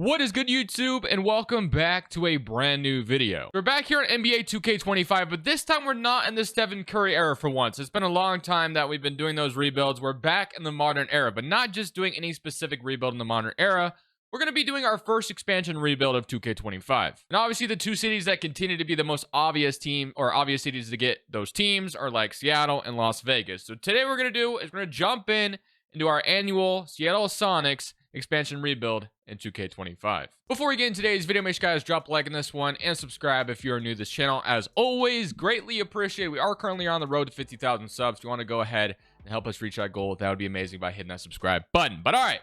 What is good, YouTube, and welcome back to a brand new video. We're back here on NBA 2K25, but this time we're not in the Stephen Curry era for once. It's been a long time that we've been doing those rebuilds. We're back in the modern era, but not just doing any specific rebuild in the modern era. We're going to be doing our first expansion rebuild of 2K25. And obviously the two cities that continue to be the most obvious team or obvious cities to get those teams are like Seattle and Las Vegas. So today what we're going to do is we're going to jump into our annual Seattle Sonics expansion rebuild in 2K25. Before we get into today's video, make sure you guys drop a like on this one and subscribe if you're new to this channel. As always, greatly appreciated. We are currently on the road to 50,000 subs. If you want to go ahead and help us reach that goal, that would be amazing by hitting that subscribe button. But all right,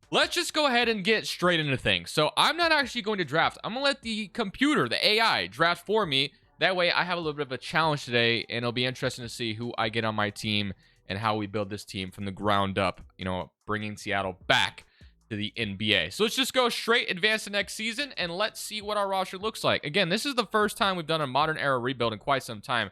let's just go ahead and get straight into things. So I'm not actually going to draft. I'm going to let the computer, the AI, draft for me. That way I have a little bit of a challenge today, and it'll be interesting to see who I get on my team and how we build this team from the ground up, you know, bringing Seattle back to the NBA. So let's just go straight advance to next season and let's see what our roster looks like. Again, this is the first time we've done a modern era rebuild in quite some time.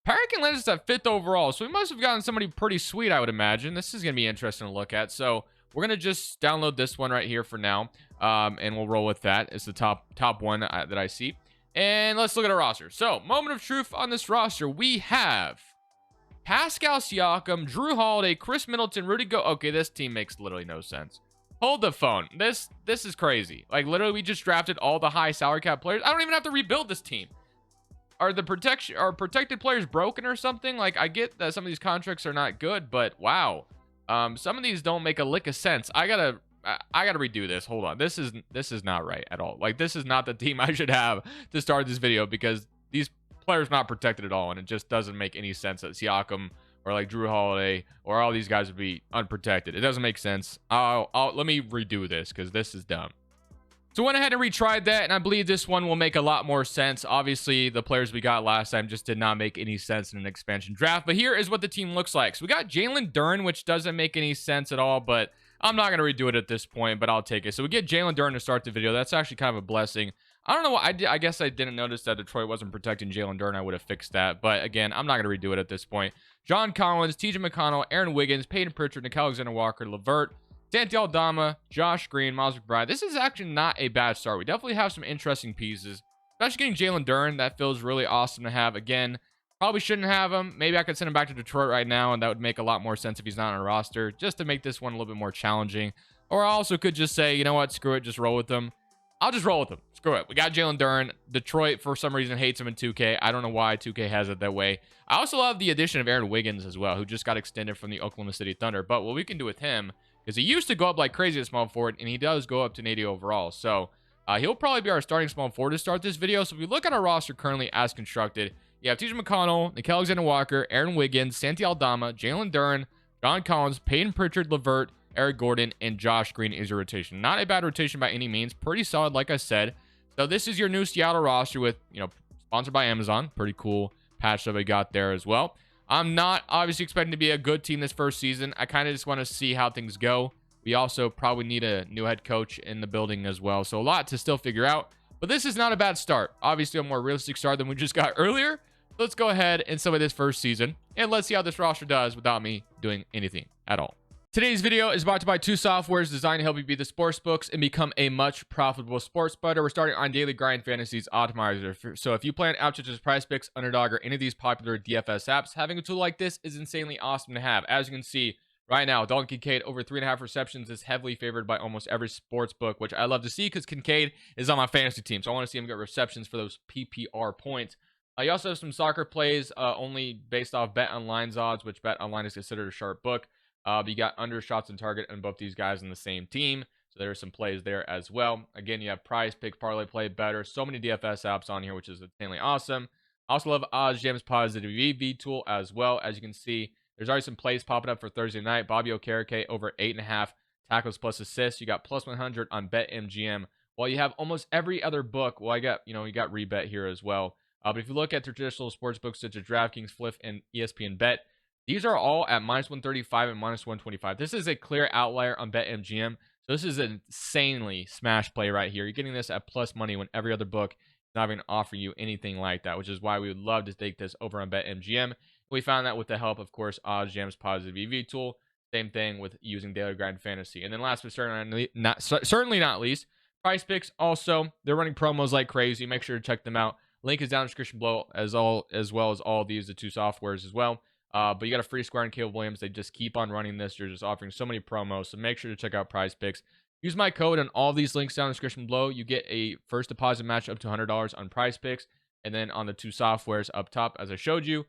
Paragon landed us at 5th overall, so we must have gotten somebody pretty sweet, I would imagine. This is going to be interesting to look at. So we're going to just download this one right here for now, and we'll roll with that. It's the top one that I see. And let's look at our roster. So, moment of truth on this roster. We have Pascal Siakam, Drew Holiday, Chris Middleton, Rudy Go. Okay, this team makes literally no sense. Hold the phone. This is crazy. Like, literally, we just drafted all the high salary cap players. I don't even have to rebuild this team. Are protected players broken or something? Like, I get that some of these contracts are not good, but wow. Some of these don't make a lick of sense. I gotta redo this. Hold on. This is not right at all. Like, this is not the team I should have to start this video, because these players not protected at all, and it just doesn't make any sense that Siakam or like Drew Holiday or all these guys would be unprotected. It doesn't make sense. Let me redo this because this is dumb. So I went ahead and retried that, and I believe this one will make a lot more sense. Obviously, the players we got last time just did not make any sense in an expansion draft, but here is what the team looks like. So we got Jalen Duren, which doesn't make any sense at all, but I'm not going to redo it at this point, but I'll take it. So we get Jalen Duren to start the video. That's actually kind of a blessing. I don't know what I did. I guess I didn't notice that Detroit wasn't protecting Jalen Duren. I would have fixed that. But again, I'm not going to redo it at this point. John Collins, TJ McConnell, Aaron Wiggins, Peyton Pritchard, Nickeil Alexander-Walker, LeVert, Santi Aldama, Josh Green, Miles McBride. This is actually not a bad start. We definitely have some interesting pieces, especially getting Jalen Duren. That feels really awesome to have. Again, probably shouldn't have him. Maybe I could send him back to Detroit right now, and that would make a lot more sense if he's not on a roster, just to make this one a little bit more challenging. Or I also could just say, you know what, screw it, just roll with him. I'll just roll with him. Screw it. We got Jalen Duren. Detroit, for some reason, hates him in 2K. I don't know why 2K has it that way. I also love the addition of Aaron Wiggins as well, who just got extended from the Oklahoma City Thunder. But what we can do with him, because he used to go up like crazy at small forward, and he does go up to 80 overall. So he'll probably be our starting small forward to start this video. So if we look at our roster currently as constructed, you have TJ McConnell, Nickeil Alexander-Walker, Aaron Wiggins, Santi Aldama, Jalen Duren, John Collins, Peyton Pritchard, LeVert, Eric Gordon, and Josh Green is your rotation. Not a bad rotation by any means. Pretty solid, like I said. So this is your new Seattle roster with, you know, sponsored by Amazon. Pretty cool patch that we got there as well. I'm not obviously expecting to be a good team this first season. I kind of just want to see how things go. We also probably need a new head coach in the building as well. So a lot to still figure out. But this is not a bad start. Obviously, a more realistic start than we just got earlier. Let's go ahead and celebrate this first season, and let's see how this roster does without me doing anything at all. Today's video is brought to you by two softwares designed to help you beat the sports books and become a much profitable sports bettor. We're starting on Daily Grind Fantasy's Optimizer. So if you play on apps such as PrizePicks, Underdog, or any of these popular DFS apps, having a tool like this is insanely awesome to have. As you can see right now, Dalton Kincaid over 3.5 receptions is heavily favored by almost every sports book, which I love to see because Kincaid is on my fantasy team. So I want to see him get receptions for those PPR points. You also have some soccer plays only based off Bet Online's odds, which Bet Online is considered a sharp book. But you got under shots on target on both these guys in the same team. So there are some plays there as well. Again, you have Prize Pick, Parlay Play, Better. So many DFS apps on here, which is insanely awesome. I also love Odds Gems Positive VV tool as well. As you can see, there's already some plays popping up for Thursday night. Bobby Okereke over 8.5 tackles plus assists. You got plus 100 on BetMGM. While you have almost every other book, well, you got Rebet here as well. But if you look at traditional sports books such as DraftKings, Fliff, and ESPN Bet, these are all at minus 135 and minus 125. This is a clear outlier on BetMGM. So this is an insanely smash play right here. You're getting this at plus money when every other book is not going to offer you anything like that, which is why we would love to take this over on BetMGM. We found that with the help, of course, Odds Gems Positive EV tool. Same thing with using Daily Grind Fantasy. And then last but certainly not least, Price Picks also, they're running promos like crazy. Make sure to check them out. Link is down in the description below, as well as all these, the two softwares as well. But you got a free Square and Caleb Williams. They just keep on running this. They're just offering so many promos. So make sure to check out Prize Picks. Use my code on all these links down in the description below. You get a first deposit match up to $100 on Prize Picks. And then on the two softwares up top, as I showed you,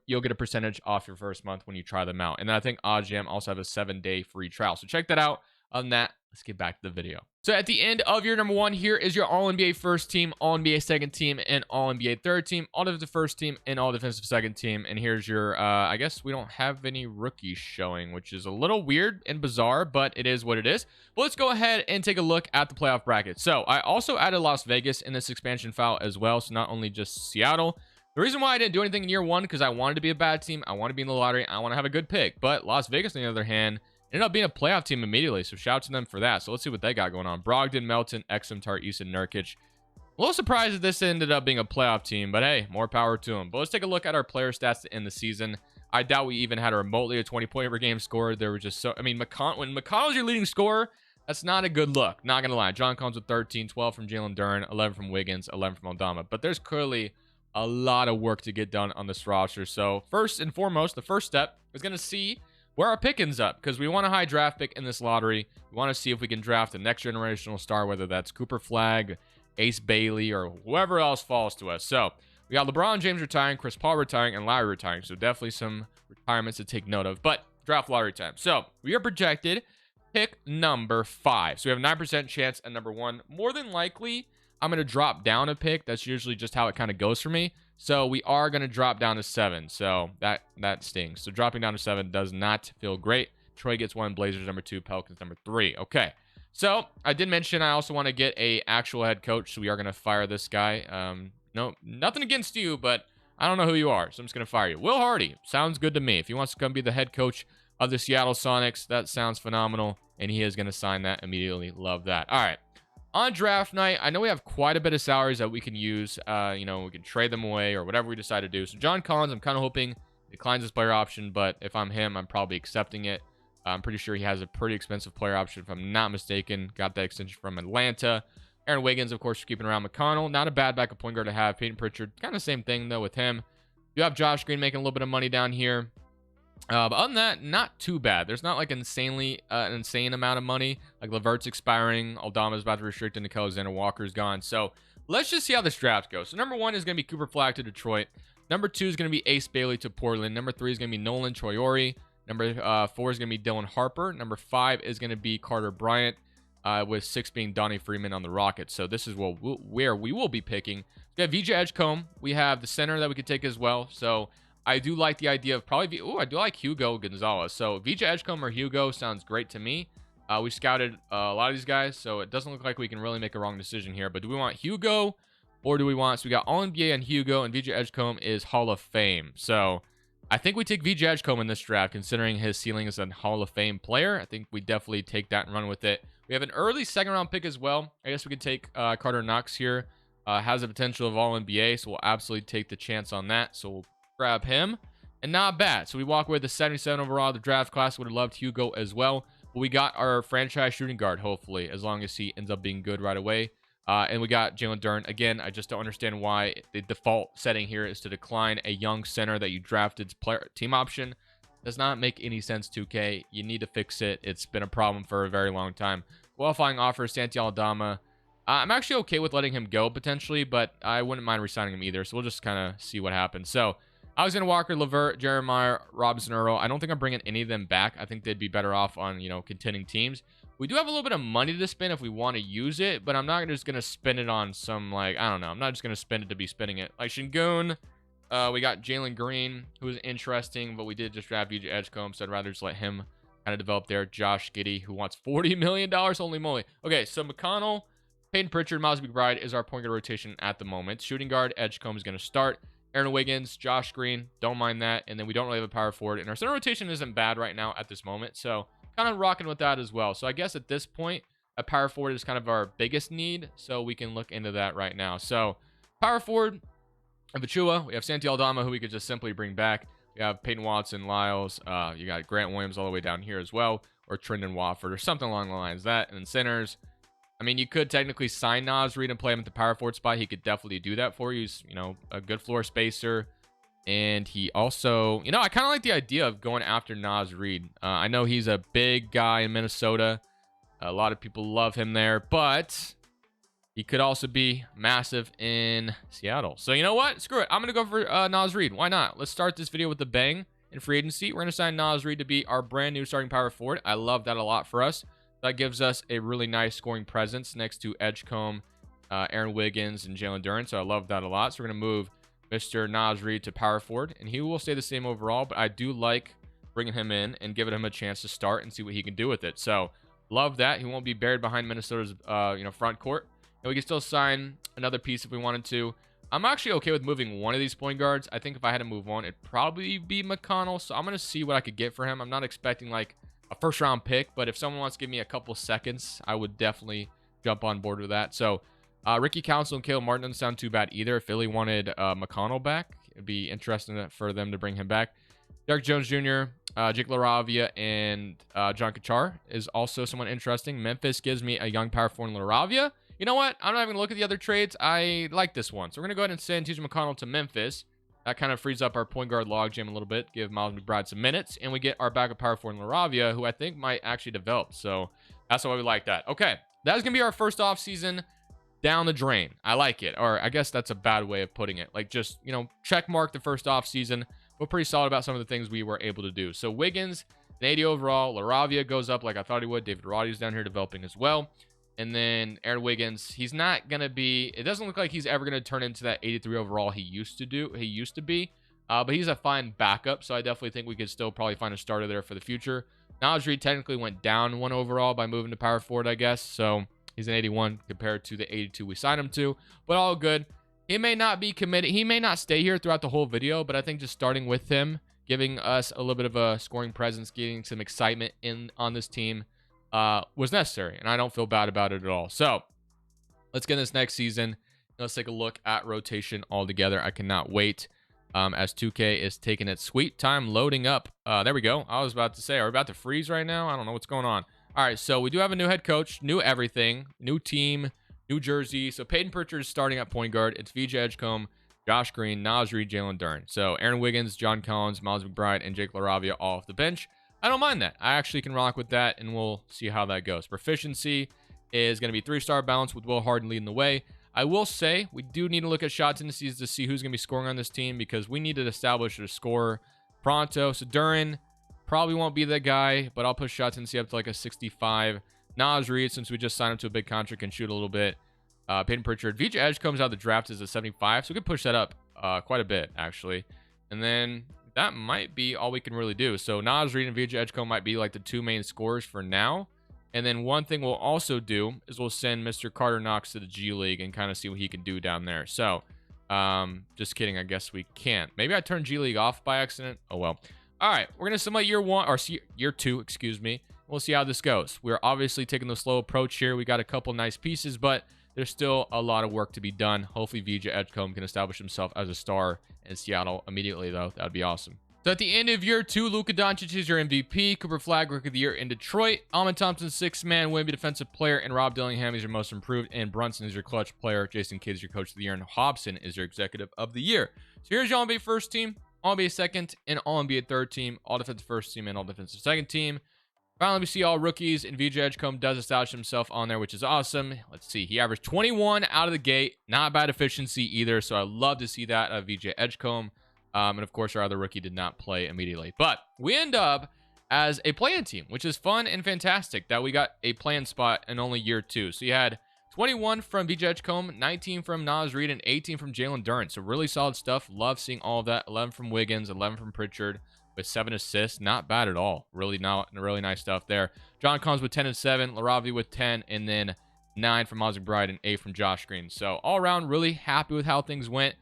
you'll get a percentage off your first month when you try them out. And then I think OddsJam also have a 7-day free trial. So check that out. Other than that, let's get back to the video. So at the end of your number one, here is your All-NBA first team, All-NBA second team, and All-NBA third team, all defensive first team, and all defensive second team. And here's your, I guess we don't have any rookies showing, which is a little weird and bizarre, but it is what it is. But let's go ahead and take a look at the playoff bracket. So I also added Las Vegas in this expansion file as well. So not only just Seattle. The reason why I didn't do anything in year one, because I wanted to be a bad team. I want to be in the lottery. I want to have a good pick. But Las Vegas, on the other hand, ended up being a playoff team immediately, so shout out to them for that. So let's see what they got going on. Brogdon, Melton, Exum, Tart, Easton, Nurkic. A little surprised that this ended up being a playoff team, but hey, more power to them. But let's take a look at our player stats to end the season. I doubt we even had a remotely a 20-point per game score. There were just so, I mean, when McConnell's your leading scorer, that's not a good look. Not going to lie. John Collins with 13, 12 from Jalen Duren, 11 from Wiggins, 11 from Aldama. But there's clearly a lot of work to get done on this roster. So first and foremost, the first step is going to see where our pick ends up, because we want a high draft pick in this lottery. We want to see if we can draft a next generational star, whether that's Cooper Flagg, Ace Bailey, or whoever else falls to us. So we got LeBron James retiring, Chris Paul retiring, and Lowry retiring. So definitely some retirements to take note of. But draft lottery time. So we are projected pick number 5. So we have a 9% chance at number 1. More than likely, I'm going to drop down a pick. That's usually just how it kind of goes for me. So we are going to drop down to 7. So that stings. So dropping down to 7 does not feel great. Troy gets 1, Blazers number 2, Pelicans number 3. Okay. So I did mention I also want to get a actual head coach. So we are going to fire this guy. No, nothing against you, but I don't know who you are. So I'm just going to fire you. Will Hardy. Sounds good to me. If he wants to come be the head coach of the Seattle Sonics, that sounds phenomenal. And he is going to sign that immediately. Love that. All right. On draft night, I know we have quite a bit of salaries that we can use. We can trade them away or whatever we decide to do. So John Collins, I'm kind of hoping declines his player option, but if I'm him, I'm probably accepting it. I'm pretty sure he has a pretty expensive player option, if I'm not mistaken. Got that extension from Atlanta. Aaron Wiggins, of course, keeping around McConnell. Not a bad backup point guard to have. Peyton Pritchard, kind of same thing, though, with him. You have Josh Green making a little bit of money down here. But other than that, not too bad. There's not like an insane amount of money. Like Levert's expiring, Aldama's about to restrict, and Alexander Walker's gone. So let's just see how this draft goes. So number 1 is going to be Cooper Flagg to Detroit. Number 2 is going to be Ace Bailey to Portland. Number 3 is going to be Nolan Choyori. Number 4 is going to be Dylan Harper. Number 5 is going to be Carter Bryant, with 6 being Donnie Freeman on the Rockets. So this is where we will be picking. We have VJ Edgecombe. We have the center that we could take as well. So I do like the idea of probably, I do like Hugo Gonzalez. So VJ Edgecombe or Hugo sounds great to me. We scouted a lot of these guys, so it doesn't look like we can really make a wrong decision here. But do we want Hugo or do we want, so we got All-NBA and Hugo, and VJ Edgecombe is Hall of Fame. So I think we take VJ Edgecombe in this draft, considering his ceiling as a Hall of Fame player. I think we definitely take that and run with it. We have an early second-round pick as well. I guess we could take Carter Knox here. Has the potential of All-NBA, so we'll absolutely take the chance on that. So we'll grab him, and not bad. So we walk away with the 77 overall of the draft class. Would have loved Hugo as well, but we got our franchise shooting guard, hopefully, as long as he ends up being good right away. And we got Jalen Duren. Again, I just don't understand why the default setting here is to decline a young center that you drafted's player team option. Does not make any sense, 2K. You need to fix it. It's been a problem for a very long time. Qualifying offer, Santi Aldama. I'm actually okay with letting him go potentially, but I wouldn't mind re-signing him either. So we'll just kind of see what happens. So Alexander Walker, Levert, Jeremiah, Robinson, Earl. I don't think I'm bringing any of them back. I think they'd be better off on, contending teams. We do have a little bit of money to spend if we want to use it, but I'm not just going to spend it on some, I don't know. I'm not just going to spend it to be spending it. Like Şengün, we got Jalen Green, who is interesting, but we did just draft VJ Edgecombe, so I'd rather just let him kind of develop there. Josh Giddey, who wants $40 million. Holy moly. Okay, so McConnell, Peyton Pritchard, Miles McBride is our point guard rotation at the moment. Shooting guard, Edgecombe is going to start. Aaron Wiggins, Josh Green, don't mind that. And then we don't really have a power forward. And our center rotation isn't bad right now at this moment. So kind of rocking with that as well. So I guess at this point, a power forward is kind of our biggest need. So we can look into that right now. So power forward, Achua. We have Santi Aldama, who we could just simply bring back. We have Peyton Watson, Lyles. You got Grant Williams all the way down here as well. Or Trendon Wofford or something along the lines of that. And then centers, I mean, you could technically sign Nas Reed and play him at the power forward spot. He could definitely do that for you. He's, you know, a good floor spacer. And he also, you know, I kind of like the idea of going after Nas Reed. I know he's a big guy in Minnesota. A lot of people love him there, but he could also be massive in Seattle. So you know what? Screw it. I'm going to go for Nas Reed. Why not? Let's start this video with a bang in free agency. We're going to sign Nas Reed to be our brand new starting power forward. I love that a lot for us. That gives us a really nice scoring presence next to Edgecombe, Aaron Wiggins, and Jalen Duren. So I love that a lot. So we're going to move Mr. Nas Reed to power forward, and he will stay the same overall, but I do like bringing him in and giving him a chance to start and see what he can do with it. So love that. He won't be buried behind Minnesota's front court, and we can still sign another piece if we wanted to. I'm actually okay with moving one of these point guards. I think if I had to move one, it'd probably be McConnell. So I'm going to see what I could get for him. I'm not expecting like a first round pick, but if someone wants to give me a couple seconds, I would definitely jump on board with that. So Ricky Council and Caleb Martin doesn't sound too bad either. If Philly wanted McConnell back, it'd be interesting for them to bring him back. Derek Jones Jr., Jake LaRavia, and John Kachar is also someone interesting. Memphis gives me a young power forward in LaRavia. You know what? I'm not even going to look at the other trades. I like this one. So we're going to go ahead and send TJ McConnell to Memphis. That kind of frees up our point guard logjam a little bit. Give Miles McBride some minutes. And we get our backup power forward in LaRavia, who I think might actually develop. So that's why we like that. Okay. That's going to be our first offseason down the drain. I like it. Or I guess that's a bad way of putting it. Like just, you know, check mark the first offseason. We're pretty solid about some of the things we were able to do. So Wiggins, an 80 overall. LaRavia goes up like I thought he would. David Roddy's down here developing as well. And then Aaron Wiggins, he's not going to be, it doesn't look like he's ever going to turn into that 83 overall he used to be. But he's a fine backup. So I definitely think we could still probably find a starter there for the future. Nas Reed technically went down 1 overall by moving to power forward, I guess. So he's an 81 compared to the 82 we signed him to, but all good. He may not be committed. He may not stay here throughout the whole video, but I think just starting with him, giving us a little bit of a scoring presence, getting some excitement in on this team was necessary, and I don't feel bad about it at all. So let's get this next season. Let's take a look at rotation altogether. I cannot wait as 2K is taking its sweet time loading up. There we go. I was about to say, are we about to freeze right now? I don't know what's going on. All right, so we do have a new head coach, new everything, new team, new jersey. So Peyton Pritchard is starting at point guard. It's VJ Edgecombe, Josh Green, Nas Reed, Jalen Duren. So Aaron Wiggins, John Collins, Miles McBride, and Jake LaRavia all off the bench. I don't mind that. I actually can rock with that, and we'll see how that goes. Proficiency is going to be 3-star balance with Will Harden leading the way. I will say we do need to look at shot tendencies to see who's going to be scoring on this team because we need to establish a scorer pronto. So Duren probably won't be that guy, but I'll push shot tendency up to like a 65. Nas Reed, since we just signed him to a big contract, can shoot a little bit. Peyton Pritchard. VJ Edge comes out of the draft as a 75, so we could push that up quite a bit, actually. And then that might be all we can really do. So Nas Reed and VJ Edgecombe might be like the 2 main scorers for now. And then one thing we'll also do is we'll send Mr. Carter Knox to the G League and kind of see what he can do down there. So just kidding. I guess we can't. Maybe I turned G League off by accident. Oh, well. All right. We're going to simulate year 2, excuse me. We'll see how this goes. We're obviously taking the slow approach here. We got a couple nice pieces, but there's still a lot of work to be done. Hopefully VJ Edgecombe can establish himself as a star in Seattle immediately, though. That would be awesome. So at the end of year 2, Luka Doncic is your MVP. Cooper Flagg, Rookie of the Year in Detroit. Almond Thompson, 6th man, Wemby Defensive Player. And Rob Dillingham is your most improved. And Brunson is your clutch player. Jason Kidd is your Coach of the Year. And Hobson is your Executive of the Year. So here's your All-NBA first team, All-NBA second, and All-NBA third team. All defensive first team and all defensive second team. Finally, we see all rookies, and VJ Edgecombe does establish himself on there, which is awesome. Let's see. He averaged 21 out of the gate. Not bad efficiency either, so I love to see that of VJ Edgecombe. And, of course, our other rookie did not play immediately. But we end up as a play-in team, which is fun and fantastic that we got a play-in spot in only year 2. So you had 21 from VJ Edgecombe, 19 from Nas Reed, and 18 from Jalen Duren. So really solid stuff. Love seeing all of that. 11 from Wiggins, 11 from Pritchard. With 7 assists, not bad at all. Really nice stuff there. John Collins with 10 and 7, LaRavia with 10, and then 9 from Miles McBride and 8 from Josh Green. So all around, really happy with how things went.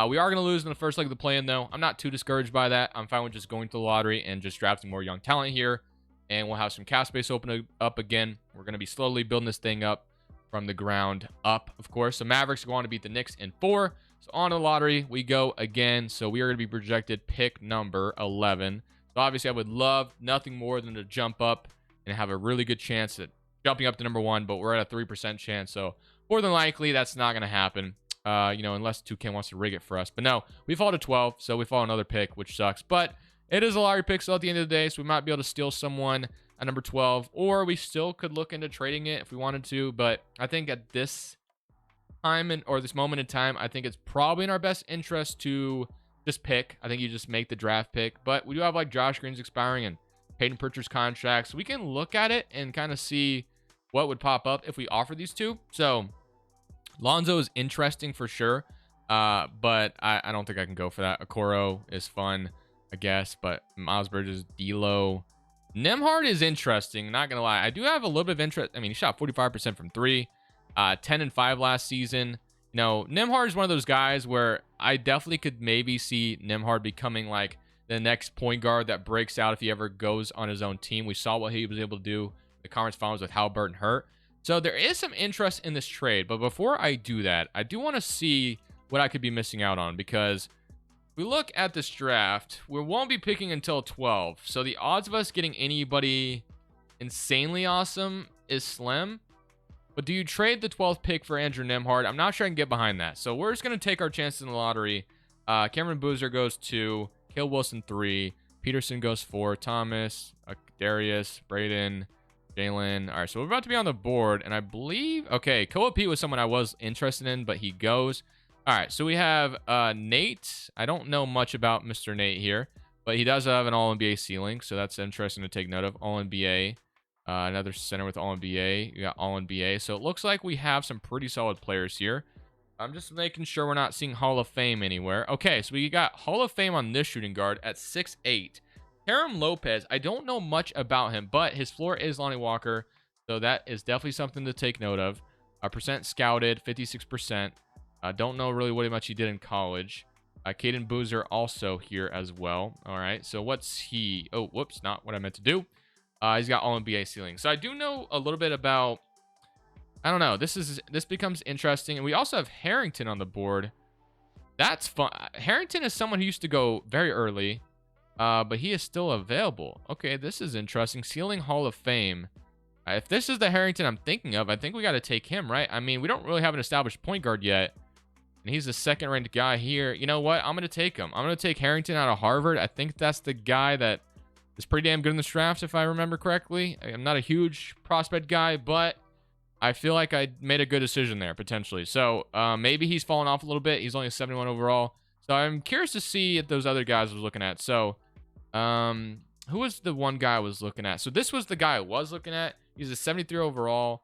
We are going to lose in the first leg of the play-in, though. I'm not too discouraged by that. I'm fine with just going to the lottery and just drafting more young talent here. And we'll have some cap space open up again. We're going to be slowly building this thing up from the ground up, of course. So Mavericks go on to beat the Knicks in 4. So on to the lottery we go again. So we are going to be projected pick number 11. So obviously I would love nothing more than to jump up and have a really good chance at jumping up to number 1, but we're at a 3% chance. So more than likely, that's not going to happen. You know, unless 2K wants to rig it for us. But no, we fall to 12, so we fall another pick, which sucks. But it is a lottery pick still at the end of the day, so we might be able to steal someone at number 12, or we still could look into trading it if we wanted to. But I think at this time or this moment in time, I think it's probably in our best interest to just pick. I think you just make the draft pick. But we do have like Josh Green's expiring and Peyton Pritchard's contract, so we can look at it and kind of see what would pop up if we offer these two. So Lonzo is interesting for sure, but I don't think I can go for that. Okoro is fun, I guess, but Miles Bridges, D'Lo, Nembhard is interesting. Not gonna lie, I do have a little bit of interest. I mean, he shot 45% from 3, 10-5 last season. You know, Nembhard is one of those guys where I definitely could maybe see Nembhard becoming like the next point guard that breaks out if he ever goes on his own team. We saw what he was able to do in the conference finals with Halliburton hurt. So there is some interest in this trade, but before I do that, I do want to see what I could be missing out on, because if we look at this draft, we won't be picking until 12. So the odds of us getting anybody insanely awesome is slim. But do you trade the 12th pick for Andrew Nembhard? I'm not sure I can get behind that. So we're just going to take our chances in the lottery. Cameron Boozer goes 2, Cale Wilson 3, Peterson goes 4, Thomas, Darius, Braden, Jalen. All right, so we're about to be on the board, and I believe, okay, Koa Pete was someone I was interested in, but he goes. All right, so we have Nate. I don't know much about Mr. Nate here, but he does have an All-NBA ceiling, so that's interesting to take note of. All-NBA. Another center with All-NBA. You got All-NBA. So it looks like we have some pretty solid players here. I'm just making sure we're not seeing Hall of Fame anywhere. Okay, so we got Hall of Fame on this shooting guard at 6'8". Karam Lopez, I don't know much about him, but his floor is Lonnie Walker, so that is definitely something to take note of. Percent scouted, 56%. Don't know really what much he did in college. Caden Boozer also here as well. All right, so what's he? Oh, whoops, not what I meant to do. He's got All-NBA ceiling. So I do know a little bit about, I don't know. This becomes interesting. And we also have Harrington on the board. That's fun. Harrington is someone who used to go very early, but he is still available. Okay, this is interesting. Ceiling Hall of Fame. If this is the Harrington I'm thinking of, I think we got to take him, right? I mean, we don't really have an established point guard yet. And he's the second-ranked guy here. You know what? I'm going to take him. I'm going to take Harrington out of Harvard. I think that's the guy that is pretty damn good in this draft, if I remember correctly. I'm not a huge prospect guy, but I feel like I made a good decision there, potentially. So maybe he's fallen off a little bit. He's only a 71 overall. So I'm curious to see if those other guys I was looking at. So who was the one guy I was looking at? So this was the guy I was looking at. He's a 73 overall.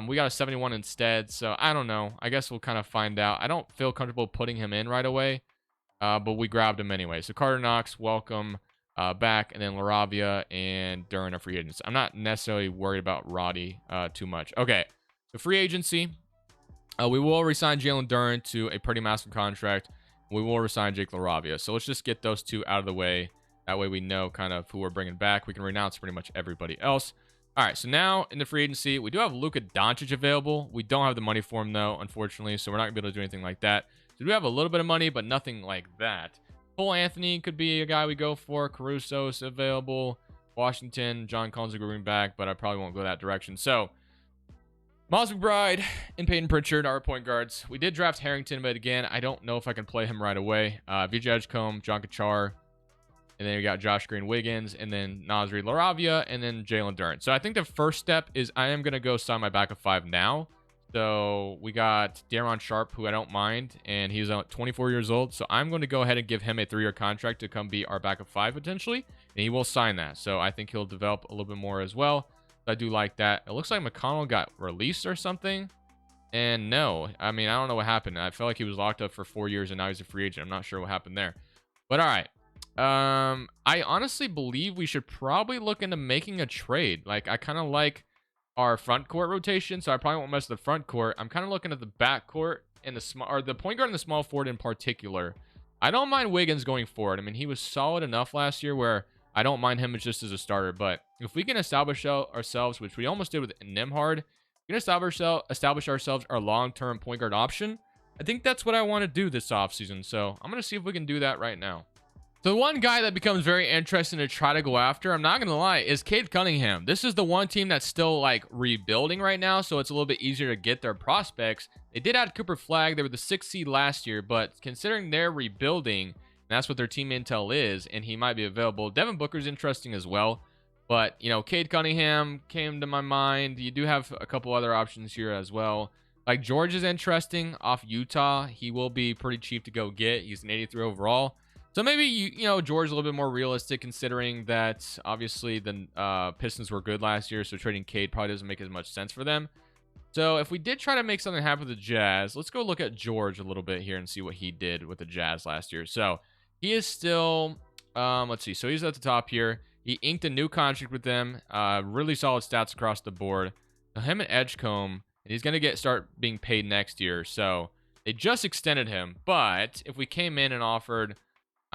We got a 71 instead. So I don't know. I guess we'll kind of find out. I don't feel comfortable putting him in right away, but we grabbed him anyway. So Carter Knox, welcome back. And then LaRavia and Duran are free agents. I'm not necessarily worried about Roddy too much. Okay. So free agency. We will resign Jalen Duran to a pretty massive contract. We will resign Jake LaRavia. So let's just get those two out of the way. That way we know kind of who we're bringing back. We can renounce pretty much everybody else. All right, so now in the free agency, we do have Luka Doncic available. We don't have the money for him, though, unfortunately, so we're not going to be able to do anything like that. So we do have a little bit of money, but nothing like that. Cole Anthony could be a guy we go for. Caruso's available. Washington, John Collins will bring back, but I probably won't go that direction. So Miles McBride and Peyton Pritchard are point guards. We did draft Harrington, but again, I don't know if I can play him right away. VJ Edgecombe, John Kachar. And then we got Josh Green Wiggins, and then Nasri LaRavia, and then Jalen Duran. So I think the first step is I am going to go sign my backup 5 now. So we got Daron Sharp, who I don't mind, and he's 24 years old. So I'm going to go ahead and give him a 3-year contract to come be our backup 5 potentially, and he will sign that. So I think he'll develop a little bit more as well. So I do like that. It looks like McConnell got released or something. And no, I mean, I don't know what happened. I felt like he was locked up for 4 years, and now he's a free agent. I'm not sure what happened there. But all right. I honestly believe we should probably look into making a trade. Like, I kind of like our front court rotation, so I probably won't mess with the front court. I'm kind of looking at the back court and the point guard and the small forward in particular. I don't mind Wiggins going forward. I mean, he was solid enough last year where I don't mind him just as a starter. But if we can establish ourselves, which we almost did with Nembhard, we can establish ourselves our long-term point guard option. I think that's what I want to do this offseason. So I'm going to see if we can do that right now. So the one guy that becomes very interesting to try to go after, I'm not going to lie, is Cade Cunningham. This is the one team that's still like rebuilding right now, so it's a little bit easier to get their prospects. They did add Cooper Flagg. They were the 6th seed last year, but considering they're rebuilding, and that's what their team intel is, and he might be available. Devin Booker's interesting as well, but, you know, Cade Cunningham came to my mind. You do have a couple other options here as well. Like George is interesting off Utah. He will be pretty cheap to go get. He's an 83 overall. So maybe, you know, George a little bit more realistic considering that obviously the Pistons were good last year. So trading Cade probably doesn't make as much sense for them. So if we did try to make something happen with the Jazz, let's go look at George a little bit here and see what he did with the Jazz last year. So he is still, let's see. So he's at the top here. He inked a new contract with them. Really solid stats across the board. So him and Edgecombe, and he's going to start being paid next year. So they just extended him. But if we came in and offered,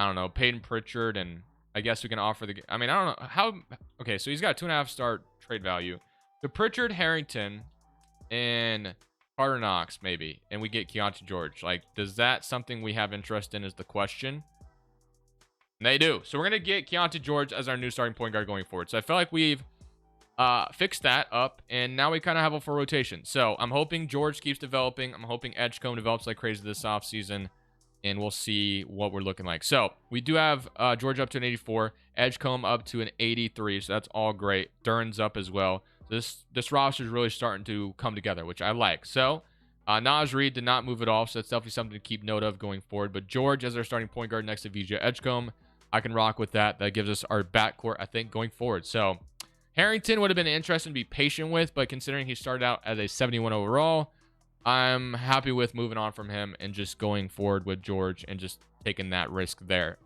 I don't know, Peyton Pritchard, and I guess we can offer the, I mean, I don't know how, okay, so he's got a 2.5 star trade value. So Pritchard, Harrington, and Carter Knox, maybe, and we get Keontae George. Like, does that something we have interest in is the question? And they do. So we're going to get Keontae George as our new starting point guard going forward. So I feel like we've fixed that up, and now we kind of have a full rotation. So I'm hoping George keeps developing. I'm hoping Edgecombe develops like crazy this offseason. And we'll see what we're looking like. So we do have George up to an 84, Edgecombe up to an 83. So that's all great. Dern's up as well. This roster is really starting to come together, which I like. So Naz Reid did not move at all. So that's definitely something to keep note of going forward. But George as our starting point guard next to VJ Edgecombe, I can rock with that. That gives us our backcourt, I think, going forward. So Harrington would have been interesting to be patient with, but considering he started out as a 71 overall, I'm happy with moving on from him and just going forward with George and just taking that risk there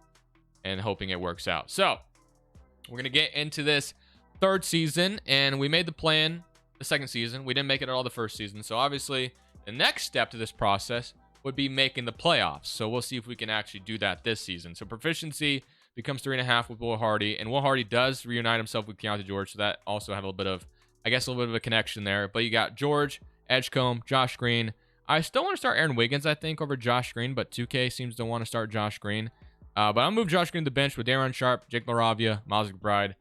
and hoping it works out. So we're going to get into this third season, and we made the plan the second season. We didn't make it at all the first season. So obviously the next step to this process would be making the playoffs. So we'll see if we can actually do that this season. So proficiency becomes 3.5 with Will Hardy, and Will Hardy does reunite himself with Keontae George. So that also have a little bit of, I guess, a little bit of a connection there. But you got George, Edgecombe, Josh Green. I still want to start Aaron Wiggins, I think, over Josh Green, but 2K seems to want to start Josh Green. But I'll move Josh Green to the bench with Daron Sharp, Jake LaRavia, Miles McBride.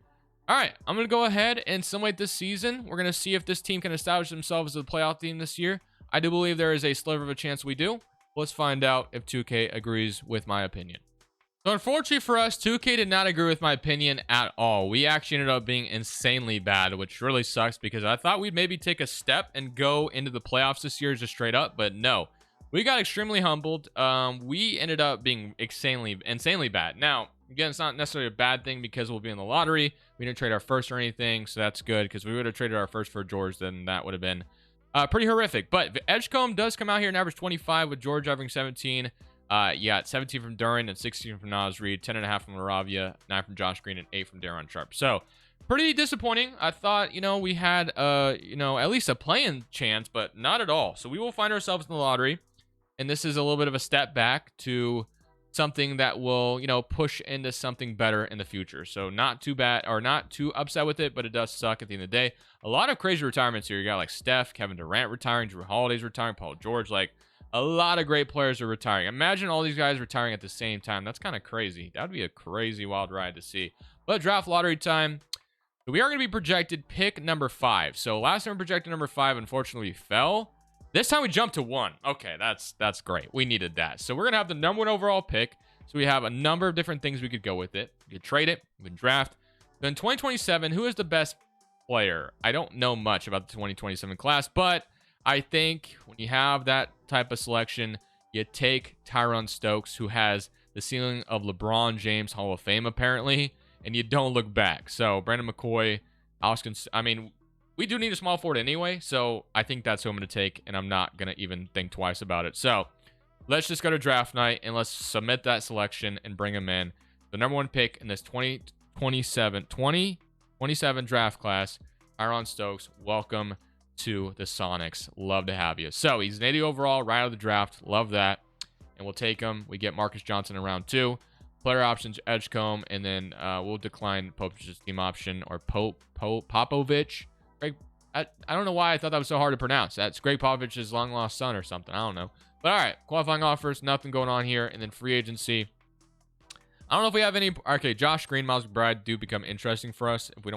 All right, I'm going to go ahead and simulate this season. We're going to see if this team can establish themselves as a playoff team this year. I do believe there is a sliver of a chance we do. Let's find out if 2K agrees with my opinion. So unfortunately for us, 2K did not agree with my opinion at all. We actually ended up being insanely bad, which really sucks because I thought we'd maybe take a step and go into the playoffs this year just straight up, but no. We got extremely humbled. We ended up being insanely bad. Now, again, it's not necessarily a bad thing because we'll be in the lottery. We didn't trade our first or anything, so that's good because we would have traded our first for George, then that would have been pretty horrific. But Edgecombe does come out here and average 25 with George averaging 17. Yeah, 17 from Duran and 16 from Naz Reid, 10.5 from LaRavia, 9 from Josh Green, and 8 from Daron Sharp. So, pretty disappointing. I thought, you know, we had, you know, at least a playing chance, but not at all. So, we will find ourselves in the lottery, and this is a little bit of a step back to something that will, you know, push into something better in the future. So, not too bad, or not too upset with it, but it does suck at the end of the day. A lot of crazy retirements here. You got, like, Steph, Kevin Durant retiring, Drew Holiday's retiring, Paul George, like, a lot of great players are retiring. Imagine all these guys retiring at the same time. That's kind of crazy. That would be a crazy wild ride to see. But draft lottery time. We are going to be projected pick number 5. So last time we projected number 5, unfortunately, we fell. This time we jumped to 1. Okay, that's great. We needed that. So we're going to have the number 1 overall pick. So we have a number of different things we could go with it. We could trade it. We can draft. Then 2027, who is the best player? I don't know much about the 2027 class, but I think when you have that type of selection, you take Tyron Stokes, who has the ceiling of LeBron James Hall of Fame, apparently, and you don't look back. So, Brandon McCoy, I mean, we do need a small forward anyway, so I think that's who I'm going to take, and I'm not going to even think twice about it. So, let's just go to draft night, and let's submit that selection and bring him in. The number 1 pick in this 2027 draft class, Tyron Stokes, welcome to the Sonics. Love to have you. So he's an 80 overall right out of the draft. Love that. And we'll take him. We get Marcus Johnson in round 2. Player options, Edgecombe, and then we'll decline Popovich's team option, or Popovich. Greg, I don't know why I thought that was so hard to pronounce. That's Greg Popovich's long lost son or something. I don't know. But all right, qualifying offers, nothing going on here. And then free agency. I don't know if we have any. Okay, Josh Green, Miles McBride do become interesting for us if we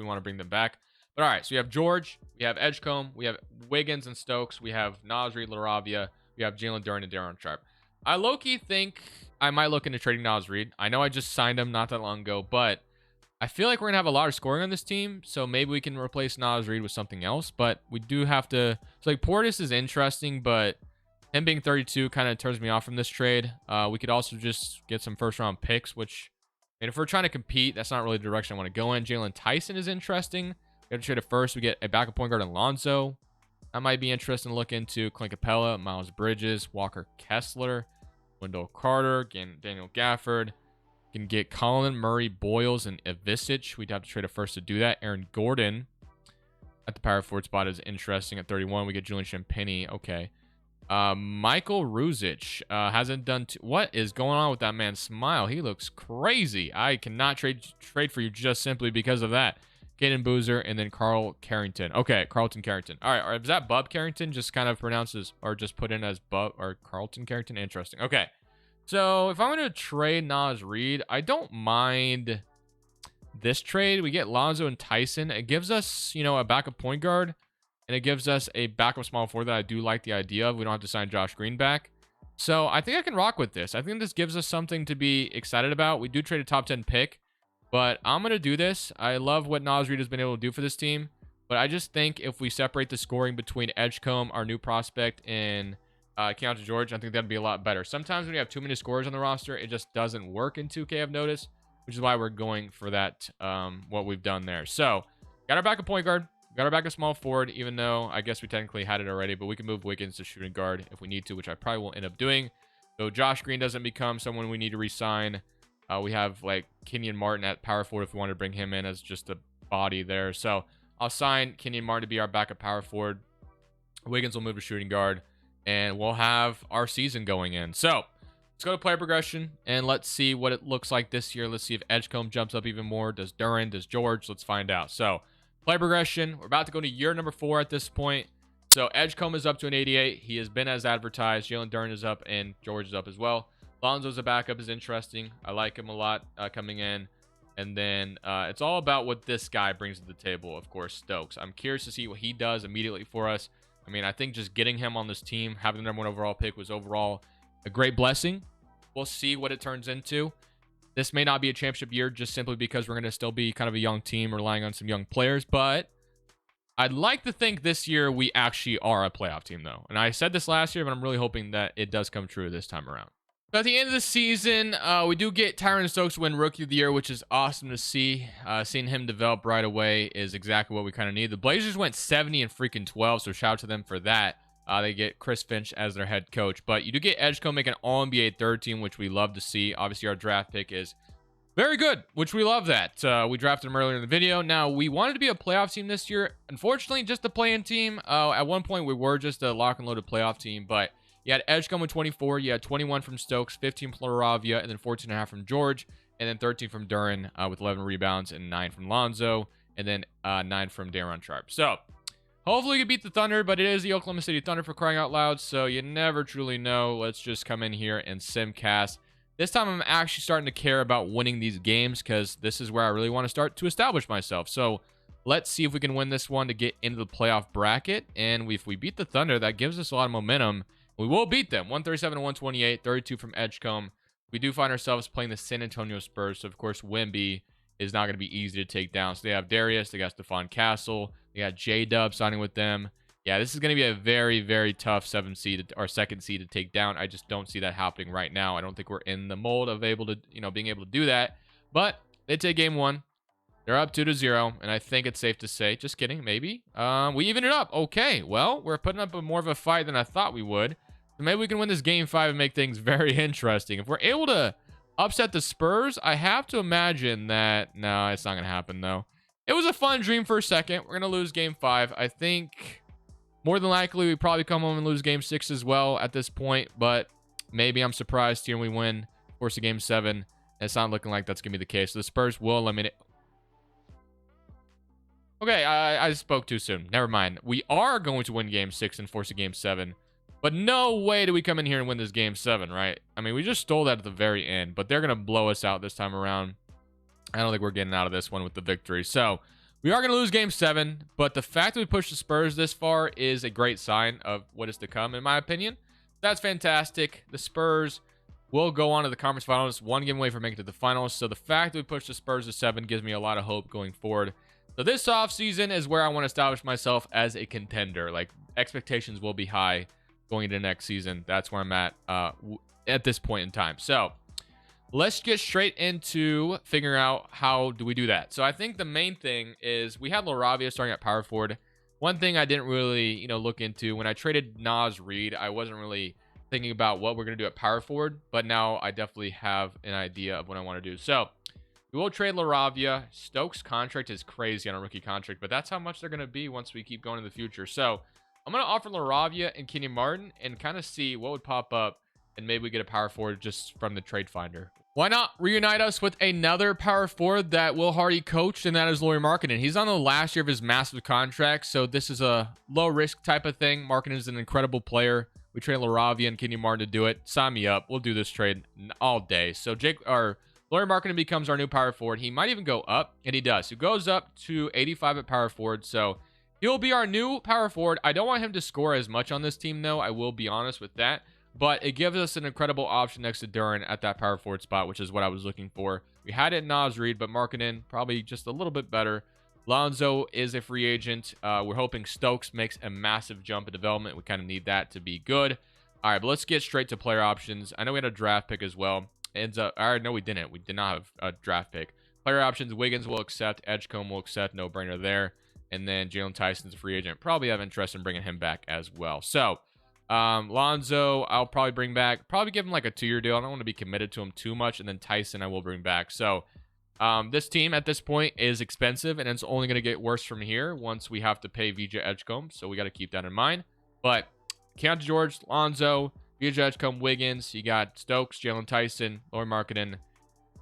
want to bring them back. But all right, so we have George, we have Edgecombe, we have Wiggins and Stokes, we have Nasri, LaRavia, we have Jalen Duren and Darren Sharp. I low-key think I might look into trading Nas Reed. I know I just signed him not that long ago, but I feel like we're gonna have a lot of scoring on this team, so maybe we can replace Nas Reed with something else. But we do have to. So like Portis is interesting, but him being 32 kind of turns me off from this trade. We could also just get some first-round picks, which, I mean, if we're trying to compete, that's not really the direction I want to go in. Jalen Tyson is interesting. We have to trade it first. We get a backup point guard in Lonzo. That might be interesting to look into. Clint Capella, Miles Bridges, Walker Kessler, Wendell Carter, again, Daniel Gafford. Can get Colin Murray, Boyles, and Ivisic. We'd have to trade a first to do that. Aaron Gordon at the power forward spot is interesting at 31. We get Julian Champagny. Okay. Michael Ruzic hasn't done what is going on with that man's smile? He looks crazy. I cannot trade for you just simply because of that. Caden Boozer and then Carl Carrington. Okay, Carlton Carrington. All right, is that Bub Carrington? Just kind of pronounces or just put in as Bub or Carlton Carrington. Interesting. Okay. So if I'm going to trade Nas Reed, I don't mind this trade. We get Lonzo and Tyson. It gives us, you know, a backup point guard, and it gives us a backup small forward that I do like the idea of. We don't have to sign Josh Green back. So I think I can rock with this. I think this gives us something to be excited about. We do trade a top 10 pick, but I'm going to do this. I love what Nas Reed has been able to do for this team, but I just think if we separate the scoring between Edgecombe, our new prospect, and Keontae George, I think that'd be a lot better. Sometimes when you have too many scorers on the roster, it just doesn't work in 2K, I've noticed, which is why we're going for that, what we've done there. So, got our backup point guard, got our backup small forward, even though I guess we technically had it already, but we can move Wiggins to shooting guard if we need to, which I probably will end up doing. So, Josh Green doesn't become someone we need to re-sign. We have, like, Kenyon Martin at power forward if we want to bring him in as just a body there. So, I'll sign Kenyon Martin to be our backup power forward. Wiggins will move to shooting guard. And we'll have our season going in. So, let's go to player progression, and let's see what it looks like this year. Let's see if Edgecombe jumps up even more. Does Duren? Does George? Let's find out. So, player progression. We're about to go to year number 4 at this point. So, Edgecombe is up to an 88. He has been as advertised. Jalen Duren is up, and George is up as well. Lonzo's a backup is interesting. I like him a lot coming in. And then it's all about what this guy brings to the table, of course, Stokes. I'm curious to see what he does immediately for us. I mean, I think just getting him on this team, having the #1 overall pick was overall a great blessing. We'll see what it turns into. This may not be a championship year just simply because we're going to still be kind of a young team relying on some young players. But I'd like to think this year we actually are a playoff team, though. And I said this last year, but I'm really hoping that it does come true this time around. So at the end of the season, we do get Tyron Stokes win Rookie of the Year, which is awesome to see. Seeing him develop right away is exactly what we kind of need. The Blazers went 70 and freaking 12, so shout out to them for that. They get Chris Finch as their head coach. But you do get Edgecombe make an All-NBA third team, which we love to see. Obviously, our draft pick is very good, which we love that. We drafted him earlier in the video. Now, we wanted to be a playoff team this year. Unfortunately, just a play-in team. At one point, we were just a lock-and-loaded playoff team, but you had Edgecombe with 24. You had 21 from Stokes, 15 from LaRavia, and then 14.5 from George, and then 13 from Duren with 11 rebounds and 9 from Lonzo, and then 9 from Darren Sharp. So, hopefully we can beat the Thunder, but it is the Oklahoma City Thunder for crying out loud, so you never truly know. Let's just come in here and simcast. This time I'm actually starting to care about winning these games because this is where I really want to start to establish myself. So, let's see if we can win this one to get into the playoff bracket, and if we beat the Thunder, that gives us a lot of momentum. We will beat them. 137 to 128, 32 from Edgecombe. We do find ourselves playing the San Antonio Spurs. So, of course, Wemby is not going to be easy to take down. So, they have Darius. They got Stephon Castle. They got J-Dub signing with them. Yeah, this is going to be a very, very tough 7th seed or 2nd seed to take down. I just don't see that happening right now. I don't think we're in the mold of being able to do that. But they take game 1. They're up 2-0, and I think it's safe to say, just kidding, maybe. We even it up. Okay, well, we're putting up more of a fight than I thought we would. So maybe we can win this game 5 and make things very interesting. If we're able to upset the Spurs, I have to imagine that... No, it's not going to happen, though. It was a fun dream for a second. We're going to lose game 5. I think more than likely we probably come home and lose game 6 as well at this point. But maybe I'm surprised here and we win, of course, a game 7. And it's not looking like that's going to be the case. So the Spurs will eliminate... Okay, I spoke too soon. Never mind. We are going to win game 6 and force a game 7. But no way do we come in here and win this game 7, right? I mean, we just stole that at the very end, but they're going to blow us out this time around. I don't think we're getting out of this one with the victory. So we are going to lose game 7, but the fact that we pushed the Spurs this far is a great sign of what is to come, in my opinion. That's fantastic. The Spurs will go on to the conference finals, one game away from making it to the finals. So the fact that we pushed the Spurs to 7 gives me a lot of hope going forward. So this offseason is where I want to establish myself as a contender. Like, expectations will be high going into next season. That's where I'm at this point in time. So let's get straight into figuring out how do we do that. So I think the main thing is we had LaRavia starting at power forward. One thing I didn't really, look into when I traded Nas Reed, I wasn't really thinking about what we're going to do at power forward, but now I definitely have an idea of what I want to do. So we will trade LaRavia. Stokes' contract is crazy on a rookie contract, but that's how much they're going to be once we keep going in the future. So I'm going to offer LaRavia and Kenyon Martin and kind of see what would pop up, and maybe we get a power forward just from the trade finder. Why not reunite us with another power forward that Will Hardy coached, and that is Lauri Markkanen. He's on the last year of his massive contract, so this is a low-risk type of thing. Markkanen is an incredible player. We trade LaRavia and Kenyon Martin to do it. Sign me up. We'll do this trade all day. So Lauri Markkanen becomes our new power forward. He might even go up, and he does. He goes up to 85 at power forward, so he'll be our new power forward. I don't want him to score as much on this team, though. I will be honest with that. But it gives us an incredible option next to Duren at that power forward spot, which is what I was looking for. We had it in Nas Reed, but Markkanen probably just a little bit better. Lonzo is a free agent. We're hoping Stokes makes a massive jump in development. We kind of need that to be good. All right, but let's get straight to player options. I know we had a draft pick as well. No, we didn't. We did not have a draft pick. Player options, Wiggins will accept. Edgecombe will accept. No brainer there. And then Jalen Tyson's a free agent. Probably have interest in bringing him back as well. So Lonzo, I'll probably bring back. Probably give him like a 2-year deal. I don't want to be committed to him too much. And then Tyson, I will bring back. So this team at this point is expensive, and it's only going to get worse from here once we have to pay VJ Edgecombe. So we got to keep that in mind. But Keontae George, Lonzo, VJ Edgecombe, Wiggins. You got Stokes, Jalen Tyson, Lauri Markkanen,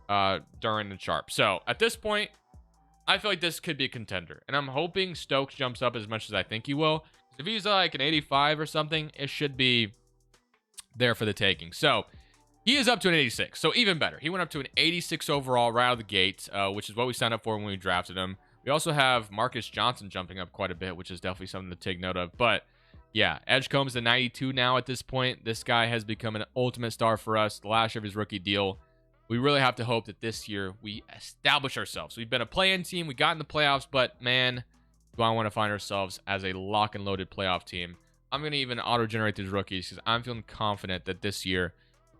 Duren, and Sharp. So at this point, I feel like this could be a contender. And I'm hoping Stokes jumps up as much as I think he will. If he's like an 85 or something, it should be there for the taking. So he is up to an 86. So even better. He went up to an 86 overall right out of the gate, which is what we signed up for when we drafted him. We also have Marcus Johnson jumping up quite a bit, which is definitely something to take note of. But yeah, Edgecombe's a 92 now at this point. This guy has become an ultimate star for us. The last year of his rookie deal. We really have to hope that this year we establish ourselves. We've been a play-in team. We got in the playoffs, but man, do I want to find ourselves as a lock and loaded playoff team. I'm going to even auto-generate these rookies because I'm feeling confident that this year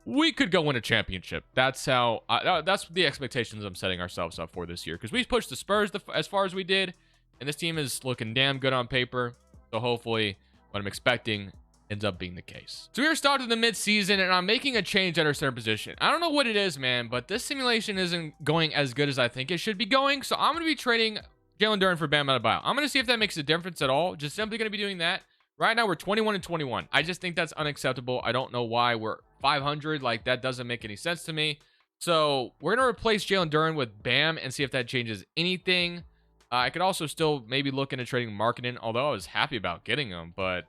we could go win a championship. That's how. That's the expectations I'm setting ourselves up for this year, because we pushed the Spurs as far as we did, and this team is looking damn good on paper. So hopefully what I'm expecting ends up being the case. So we're starting the mid-season, and I'm making a change at our center position. I don't know what it is, man, but this simulation isn't going as good as I think it should be going. So I'm going to be trading Jalen Duren for Bam Adebayo. I'm going to see if that makes a difference at all. Just simply going to be doing that. Right now, we're 21-21. I just think that's unacceptable. I don't know why we're 500. Like, that doesn't make any sense to me. So we're going to replace Jalen Duren with Bam and see if that changes anything. I could also still maybe look into trading Markkanen, although I was happy about getting him. But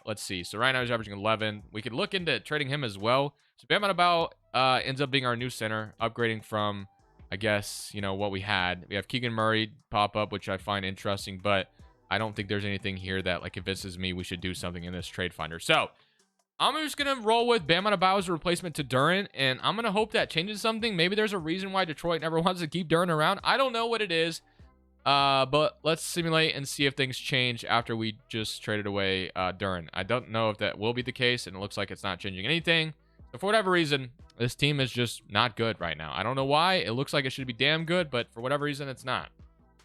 let's see. So right now he's averaging 11. We could look into trading him as well. So Bam Adebayo ends up being our new center, upgrading from, I guess, what we had. We have Keegan Murray pop up, which I find interesting, but I don't think there's anything here that like convinces me we should do something in this trade finder. So I'm just going to roll with Bam Adebayo as a replacement to Duren, and I'm going to hope that changes something. Maybe there's a reason why Detroit never wants to keep Duren around. I don't know what it is, but let's simulate and see if things change after we just traded away Duren. I don't know if that will be the case, and it looks like it's not changing anything. So for whatever reason, this team is just not good right now. I don't know why. It looks like it should be damn good, but for whatever reason, it's not.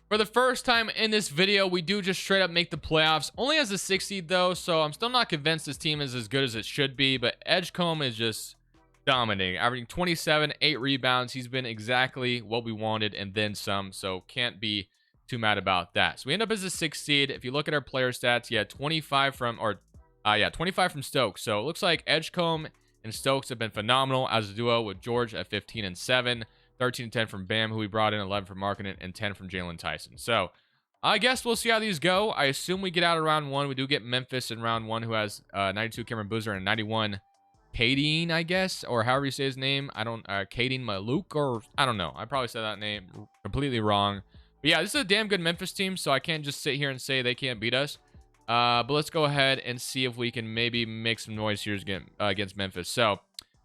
For the first time in this video, we do just straight up make the playoffs. Only as a 6 seed, though, so I'm still not convinced this team is as good as it should be. But Edgecombe is just dominating, averaging 27, 8 rebounds. He's been exactly what we wanted and then some, so can't be too mad about that. So we end up as a 6 seed. If you look at our player stats, yeah, 25 from Stokes. So it looks like Edgecombe and Stokes have been phenomenal as a duo, with George at 15 and 7. 13 and 10 from Bam, who we brought in, 11 from Markkanen, and 10 from Jalen Tyson. So I guess we'll see how these go. I assume we get out of round 1. We do get Memphis in round 1, who has 92 Cameron Boozer and 91 Kadeen, I guess, or however you say his name. I don't, Kadeen Maluk, or I don't know. I probably said that name completely wrong. But yeah, this is a damn good Memphis team, so I can't just sit here and say they can't beat us. But let's go ahead and see if we can maybe make some noise here against Memphis. So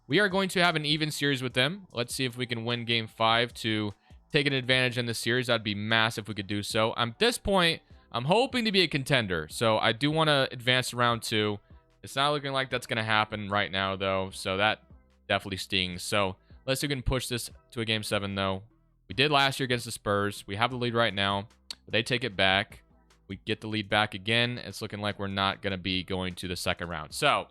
we are going to have an even series with them. Let's see if we can win game 5 to take an advantage in this series. That'd be massive if we could do so. At this point, I'm hoping to be a contender. So I do want to advance to round 2. It's not looking like that's going to happen right now, though. So that definitely stings. So let's see if we can push this to a game 7, though. We did last year against the Spurs. We have the lead right now. But they take it back. We get the lead back again. It's looking like we're not going to be going to the second round. So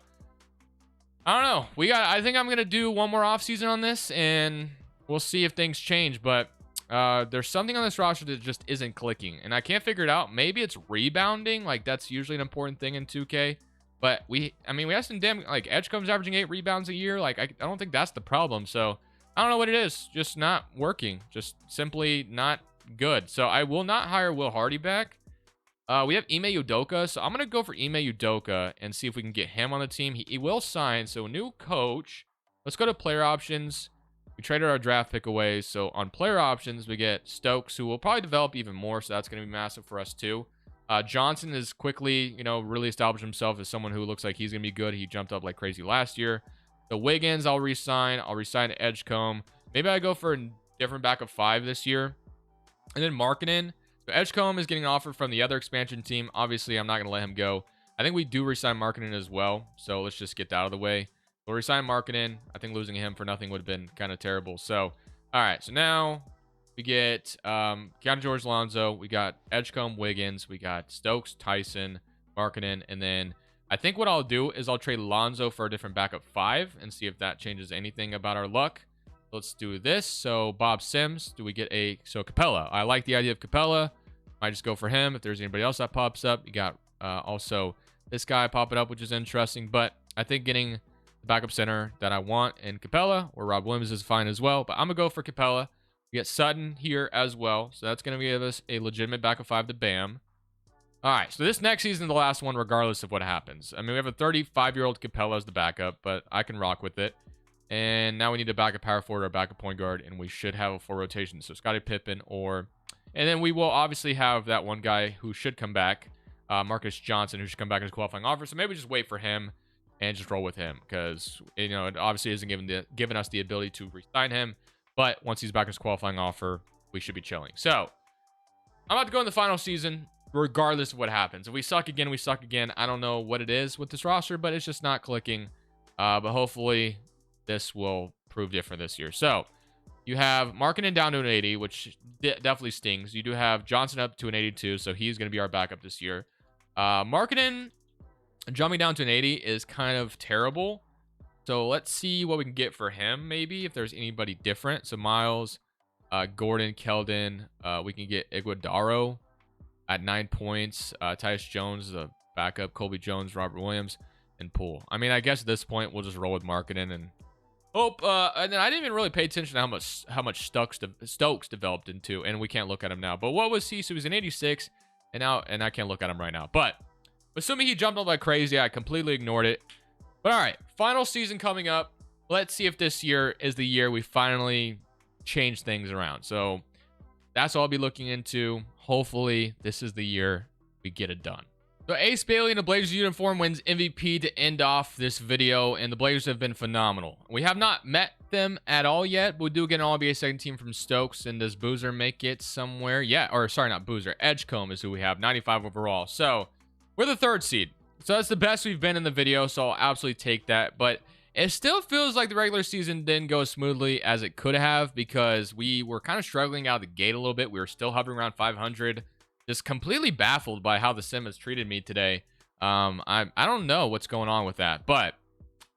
I don't know. I think I'm going to do one more offseason on this, and we'll see if things change. But there's something on this roster that just isn't clicking, and I can't figure it out. Maybe it's rebounding. Like, that's usually an important thing in 2K. But we have some damn, like, Edgecombe's averaging 8 rebounds a year. Like, I don't think that's the problem. So I don't know what it is. Just not working. Just simply not good. So I will not hire Will Hardy back. We have Ime Udoka, so I'm going to go for Ime Udoka and see if we can get him on the team. He will sign, so new coach. Let's go to player options. We traded our draft pick away, so on player options, we get Stokes, who will probably develop even more, so that's going to be massive for us too. Johnson is quickly, really established himself as someone who looks like he's going to be good. He jumped up like crazy last year. The Wiggins, I'll re-sign. I'll re-sign Edgecombe. Maybe I go for a different backup 5 this year. And then Markkanen. So Edgecombe is getting an offer from the other expansion team. Obviously, I'm not going to let him go. I think we do resign Markkanen as well. So let's just get that out of the way. We'll resign Markkanen. I think losing him for nothing would have been kind of terrible. So, all right. So now we get Keanu George Lonzo. We got Edgecombe, Wiggins. We got Stokes, Tyson, Markkanen. And then I think what I'll do is I'll trade Lonzo for a different backup 5 and see if that changes anything about our luck. Let's do this. So Bob Sims, do we get Capella? I like the idea of Capella. Might just go for him. If there's anybody else that pops up, you got also this guy popping up, which is interesting. But I think getting the backup center that I want in Capella or Rob Williams is fine as well. But I'm gonna go for Capella. We get Sutton here as well, so that's gonna give us a legitimate backup 5 to Bam. All right, so this next season is the last one, regardless of what happens. I mean, we have a 35-year-old Capella as the backup, but I can rock with it. And now we need a backup power forward or a backup point guard, and we should have a 4 rotation. So Scottie Pippen and then we will obviously have that one guy who should come back, Marcus Johnson, who should come back as a qualifying offer. So maybe just wait for him and just roll with him because, it obviously isn't giving us the ability to re-sign him. But once he's back as qualifying offer, we should be chilling. So I'm about to go in the final season, regardless of what happens. If we suck again, we suck again. I don't know what it is with this roster, but it's just not clicking. But hopefully this will prove different this year. So you have Markkanen down to an 80, which definitely stings. You do have Johnson up to an 82, so he's going to be our backup this year. Markkanen jumping down to an 80 is kind of terrible. So let's see what we can get for him, maybe, if there's anybody different. So Miles, Gordon, Keldon. We can get Iguodaro at 9 points. Tyus Jones is a backup. Colby Jones, Robert Williams, and Poole. I mean, I guess at this point, we'll just roll with Markkanen and hope. And then I didn't even really pay attention to how much Stokes developed into, and we can't look at him now. But what was he? So he was an 86, and I can't look at him right now. But assuming he jumped up like crazy, I completely ignored it. But all right, final season coming up. Let's see if this year is the year we finally change things around. So that's all I'll be looking into. Hopefully, this is the year we get it done. So Ace Bailey in a Blazers uniform wins MVP to end off this video, and the Blazers have been phenomenal. We have not met them at all yet, but we do get an All-NBA second team from Stokes, and does Boozer make it somewhere? Yeah, or sorry, not Boozer. Edgecombe is who we have, 95 overall. So we're the 3rd seed. So that's the best we've been in the video, so I'll absolutely take that. But it still feels like the regular season didn't go as smoothly as it could have because we were kind of struggling out of the gate a little bit. We were still hovering around 500. Just completely baffled by how the sim has treated me today. I don't know what's going on with that, but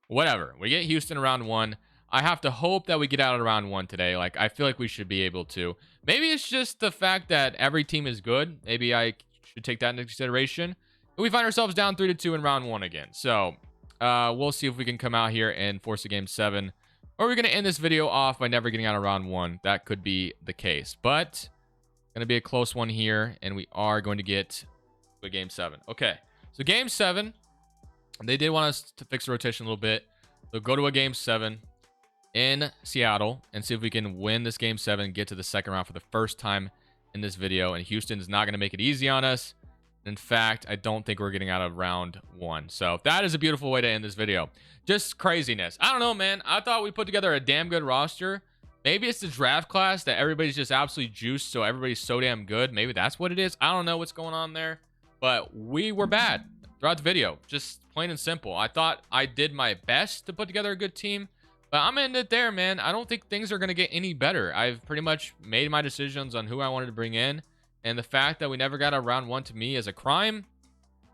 whatever. We get Houston around 1. I have to hope that we get out of round 1 today. Like, I feel like we should be able to. Maybe it's just the fact that every team is good. Maybe I should take that into consideration. We find ourselves down 3-2 in round 1 again. So we'll see if we can come out here and force a game 7. Or we're going to end this video off by never getting out of round 1. That could be the case. But Gonna be a close one here, and we are going to get to a game 7. Okay, so game 7, they did want us to fix the rotation a little bit. So go to a game 7 in Seattle and see if we can win this game 7, get to the second round for the first time in this video. And Houston is not going to make it easy on us. In fact, I don't think we're getting out of round 1. So that is a beautiful way to end this video. Just craziness. I don't know, man. I thought we put together a damn good roster. Maybe it's the draft class that everybody's just absolutely juiced, so everybody's so damn good. Maybe that's what it is. I don't know what's going on there. But we were bad throughout the video. Just plain and simple. I thought I did my best to put together a good team. But I'm ending it there, man. I don't think things are going to get any better. I've pretty much made my decisions on who I wanted to bring in. And the fact that we never got a round 1 to me is a crime.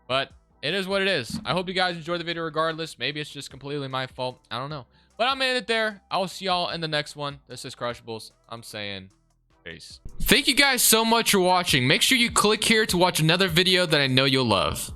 But it is what it is. I hope you guys enjoyed the video regardless. Maybe it's just completely my fault. I don't know. But I'm ending it there. I'll see y'all in the next one. This is Crushables. I'm saying peace. Thank you guys so much for watching. Make sure you click here to watch another video that I know you'll love.